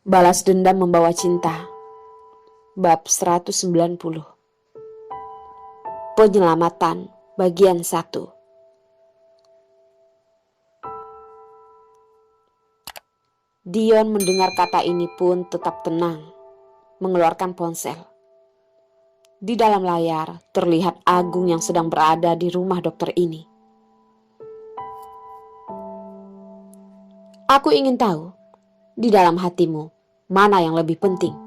Balas dendam membawa cinta. Bab 190. Penyelamatan bagian 1. Dion mendengar kata ini pun tetap tenang, mengeluarkan ponsel. Di dalam layar terlihat Agung yang sedang berada di rumah dokter ini. Aku ingin tahu, di dalam hatimu, mana yang lebih penting?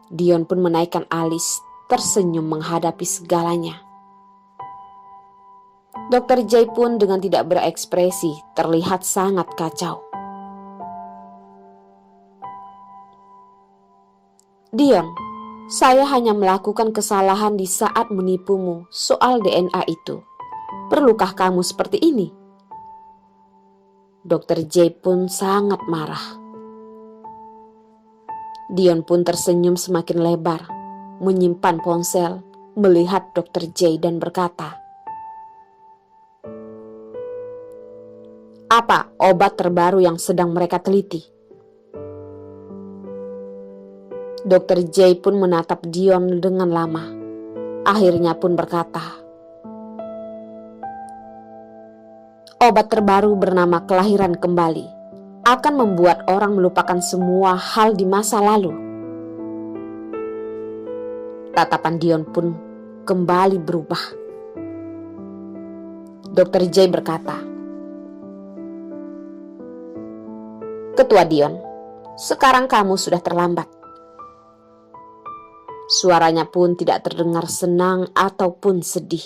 Dion pun menaikkan alis, tersenyum menghadapi segalanya. Dokter J pun dengan tidak berekspresi terlihat sangat kacau. Dion, saya hanya melakukan kesalahan di saat menipumu soal DNA itu. Perlukah kamu seperti ini? Dokter J pun sangat marah. Dion pun tersenyum semakin lebar, menyimpan ponsel, melihat Dokter J dan berkata, "Apa obat terbaru yang sedang mereka teliti?" Dokter J pun menatap Dion dengan lama. Akhirnya pun berkata, "Obat terbaru bernama kelahiran kembali akan membuat orang melupakan semua hal di masa lalu." Tatapan Dion pun kembali berubah. Dokter J berkata, "Ketua Dion, sekarang kamu sudah terlambat." Suaranya pun tidak terdengar senang ataupun sedih.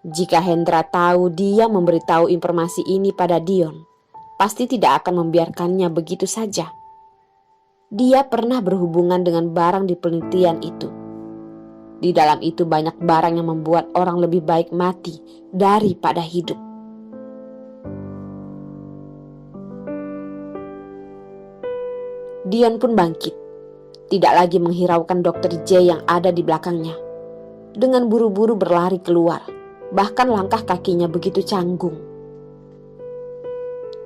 Jika Hendra tahu dia memberitahu informasi ini pada Dion, pasti tidak akan membiarkannya begitu saja. Dia pernah berhubungan dengan barang di penelitian itu. Di dalam itu banyak barang yang membuat orang lebih baik mati daripada hidup. Dion pun bangkit, tidak lagi menghiraukan Dokter J yang ada di belakangnya. Dengan buru-buru berlari keluar, bahkan langkah kakinya begitu canggung.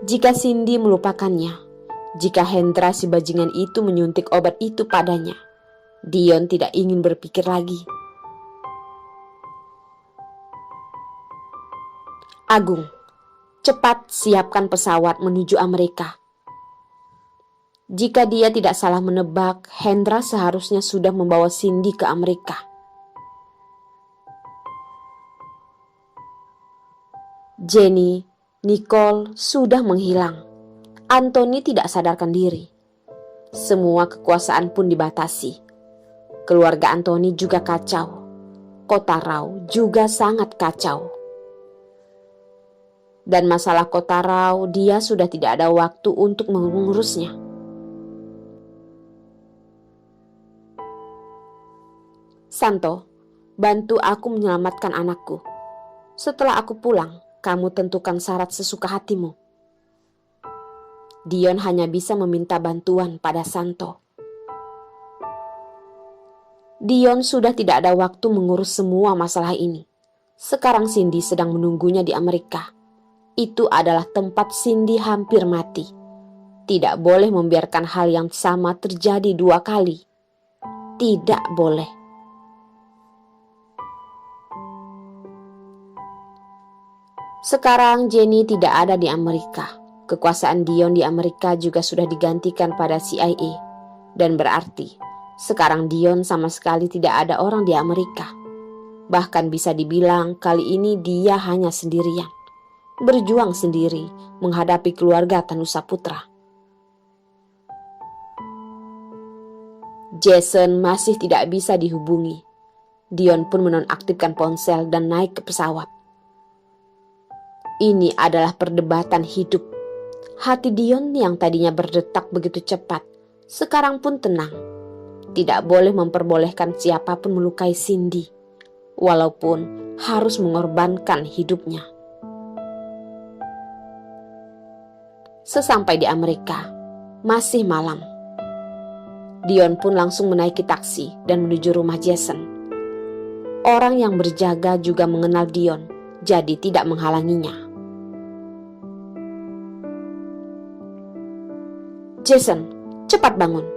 Jika Cindy melupakannya, jika Hendra si bajingan itu menyuntik obat itu padanya, Dion tidak ingin berpikir lagi. "Agung, cepat siapkan pesawat menuju Amerika." Jika dia tidak salah menebak, Hendra seharusnya sudah membawa Cindy ke Amerika. Jenny, Nicole sudah menghilang. Anthony tidak sadarkan diri. Semua kekuasaan pun dibatasi. Keluarga Anthony juga kacau. Kota Rau juga sangat kacau. Dan masalah Kota Rau, dia sudah tidak ada waktu untuk mengurusnya. "Santo, bantu aku menyelamatkan anakku. Setelah aku pulang, kamu tentukan syarat sesuka hatimu." Dion hanya bisa meminta bantuan pada Santo. Dion sudah tidak ada waktu mengurus semua masalah ini. Sekarang Cindy sedang menunggunya di Amerika. Itu adalah tempat Cindy hampir mati. Tidak boleh membiarkan hal yang sama terjadi 2 kali. Tidak boleh. Sekarang Jenny tidak ada di Amerika. Kekuasaan Dion di Amerika juga sudah digantikan pada CIA. Dan berarti sekarang Dion sama sekali tidak ada orang di Amerika. Bahkan bisa dibilang kali ini dia hanya sendirian. Berjuang sendiri menghadapi keluarga Tanusa Putra. Jason masih tidak bisa dihubungi. Dion pun menonaktifkan ponsel dan naik ke pesawat. Ini adalah perdebatan hidup. Hati Dion yang tadinya berdetak begitu cepat, sekarang pun tenang. Tidak boleh memperbolehkan siapapun melukai Cindy, walaupun harus mengorbankan hidupnya. Sesampai di Amerika, masih malam. Dion pun langsung menaiki taksi dan menuju rumah Jason. Orang yang berjaga juga mengenal Dion, jadi tidak menghalanginya. "Jason, cepat bangun."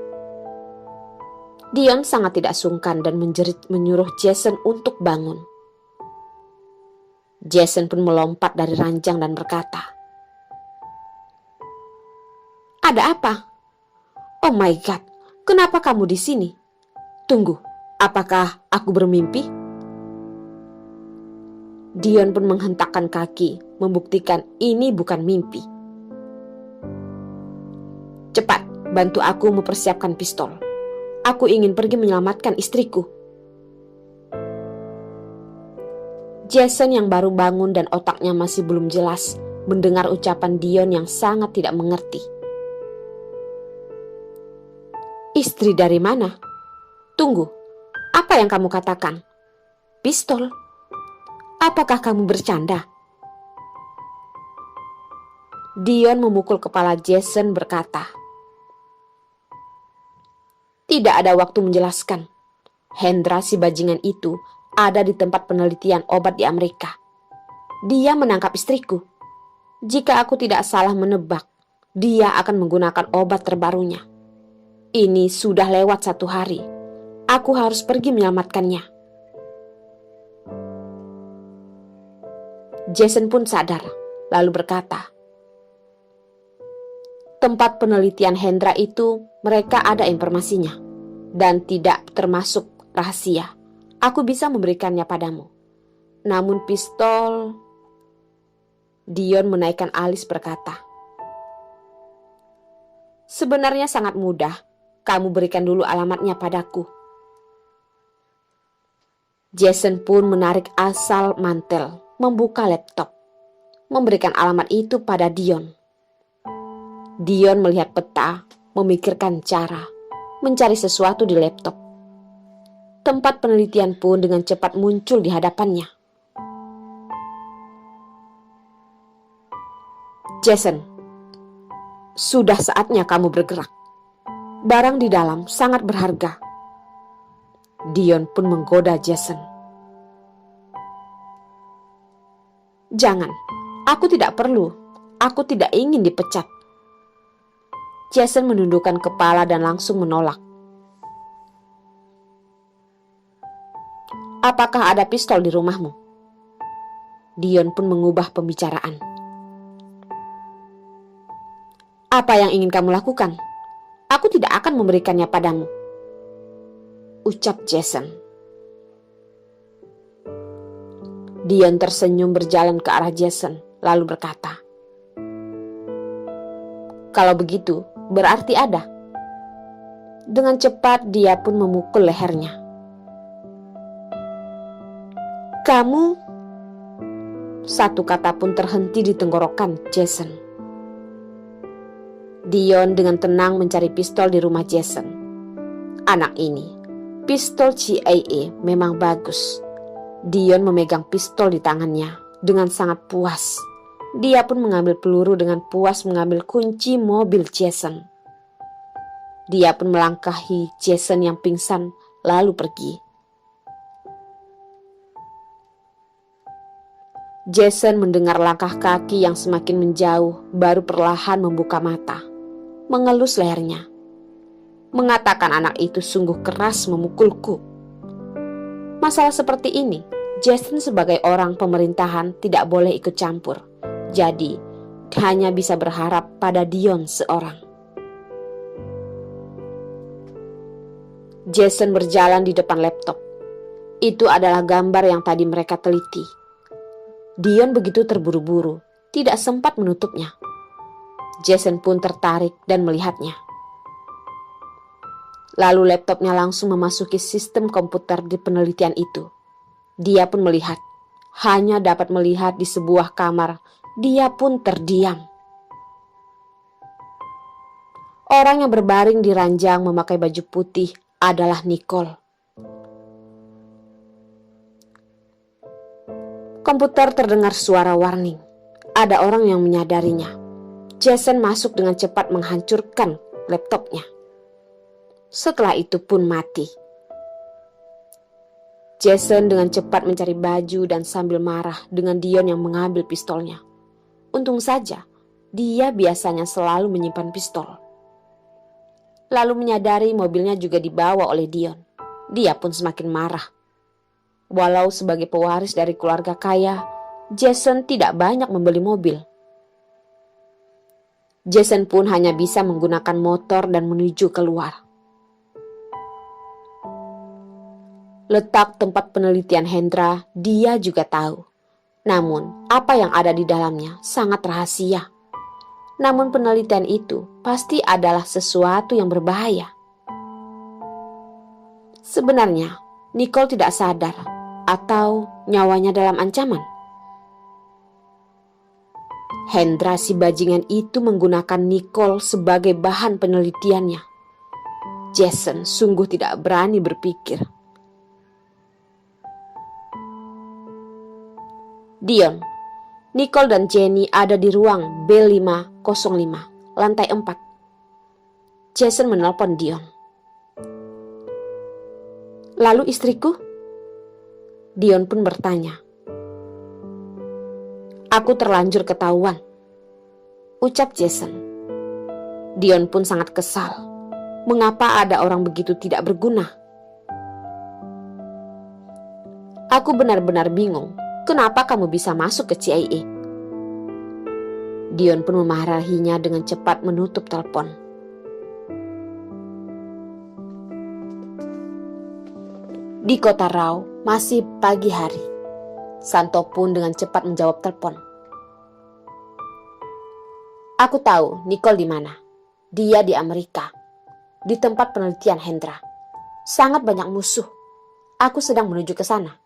Dion sangat tidak sungkan dan menjerit menyuruh Jason untuk bangun. Jason pun melompat dari ranjang dan berkata, "Ada apa? Oh my God, kenapa kamu di sini? Tunggu, apakah aku bermimpi?" Dion pun menghentakkan kaki, membuktikan ini bukan mimpi. "Cepat, bantu aku mempersiapkan pistol. Aku ingin pergi menyelamatkan istriku." Jason yang baru bangun dan otaknya masih belum jelas mendengar ucapan Dion yang sangat tidak mengerti. "Istri dari mana? Tunggu, apa yang kamu katakan? Pistol? Apakah kamu bercanda?" Dion memukul kepala Jason berkata, "Tidak ada waktu menjelaskan. Hendra si bajingan itu ada di tempat penelitian obat di Amerika. Dia menangkap istriku. Jika aku tidak salah menebak, dia akan menggunakan obat terbarunya. Ini sudah lewat 1 hari. Aku harus pergi menyelamatkannya." Jason pun sadar, lalu berkata, "Tempat penelitian Hendra itu mereka ada informasinya dan tidak termasuk rahasia. Aku bisa memberikannya padamu. Namun pistol..." Dion menaikkan alis berkata, "Sebenarnya sangat mudah. Kamu berikan dulu alamatnya padaku." Jason pun menarik asal mantel, membuka laptop, memberikan alamat itu pada Dion. Dion melihat peta, memikirkan cara, mencari sesuatu di laptop. Tempat penelitian pun dengan cepat muncul di hadapannya. "Jason, sudah saatnya kamu bergerak. Barang di dalam sangat berharga." Dion pun menggoda Jason. "Jangan, aku tidak perlu. Aku tidak ingin dipecat." Jason menundukkan kepala dan langsung menolak. "Apakah ada pistol di rumahmu?" Dion pun mengubah pembicaraan. "Apa yang ingin kamu lakukan? Aku tidak akan memberikannya padamu," ucap Jason. Dion tersenyum berjalan ke arah Jason, lalu berkata, "Kalau begitu, berarti ada." Dengan cepat dia pun memukul lehernya. "Kamu..." Satu kata pun terhenti di tenggorokan Jason. Dion dengan tenang mencari pistol di rumah Jason. Anak ini, pistol CIA memang bagus. Dion memegang pistol di tangannya dengan sangat puas. Dia pun mengambil peluru dengan puas mengambil kunci mobil Jason. Dia pun melangkahi Jason yang pingsan lalu pergi. Jason mendengar langkah kaki yang semakin menjauh, baru perlahan membuka mata, mengelus lehernya, mengatakan anak itu sungguh keras memukulku. Masalah seperti ini, Jason sebagai orang pemerintahan tidak boleh ikut campur. Jadi, hanya bisa berharap pada Dion seorang. Jason berjalan di depan laptop. Itu adalah gambar yang tadi mereka teliti. Dion begitu terburu-buru, tidak sempat menutupnya. Jason pun tertarik dan melihatnya. Lalu laptopnya langsung memasuki sistem komputer di penelitian itu. Dia pun melihat, hanya dapat melihat di sebuah kamar. Dia pun terdiam. Orang yang berbaring di ranjang memakai baju putih adalah Nicole. Komputer terdengar suara warning. Ada orang yang menyadarinya. Jason masuk dengan cepat menghancurkan laptopnya. Setelah itu pun mati. Jason dengan cepat mencari baju dan sambil marah dengan Dion yang mengambil pistolnya. Untung saja, dia biasanya selalu menyimpan pistol. lalu menyadari mobilnya juga dibawa oleh Dion. Dia pun semakin marah. Walau sebagai pewaris dari keluarga kaya, Jason tidak banyak membeli mobil. Jason pun hanya bisa menggunakan motor dan menuju keluar. Letak tempat penelitian Hendra dia juga tahu. Namun, apa yang ada di dalamnya sangat rahasia. Namun penelitian itu pasti adalah sesuatu yang berbahaya. Sebenarnya, Nicole tidak sadar atau nyawanya dalam ancaman. Hendra si bajingan itu menggunakan Nicole sebagai bahan penelitiannya. Jason sungguh tidak berani berpikir. Dion, Nicole dan Jenny ada di ruang B505, lantai 4. Jason menelpon Dion. Lalu istriku? Dion pun bertanya. Aku terlanjur ketahuan, ucap Jason. Dion pun sangat kesal. Mengapa ada orang begitu tidak berguna? Aku benar-benar bingung. Kenapa kamu bisa masuk ke CIA? Dion pun memarahinya dengan cepat menutup telepon. Di kota Rao masih pagi hari. Santo pun dengan cepat menjawab telepon. Aku tahu Nicole di mana. Dia di Amerika, di tempat penelitian Hendra. Sangat banyak musuh. Aku sedang menuju ke sana.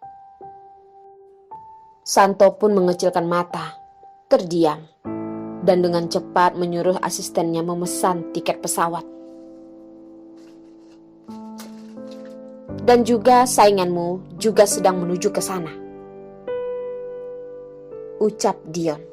Santo pun mengecilkan mata, terdiam, dan dengan cepat menyuruh asistennya memesan tiket pesawat. Dan juga sainganmu juga sedang menuju ke sana, ucap Dion.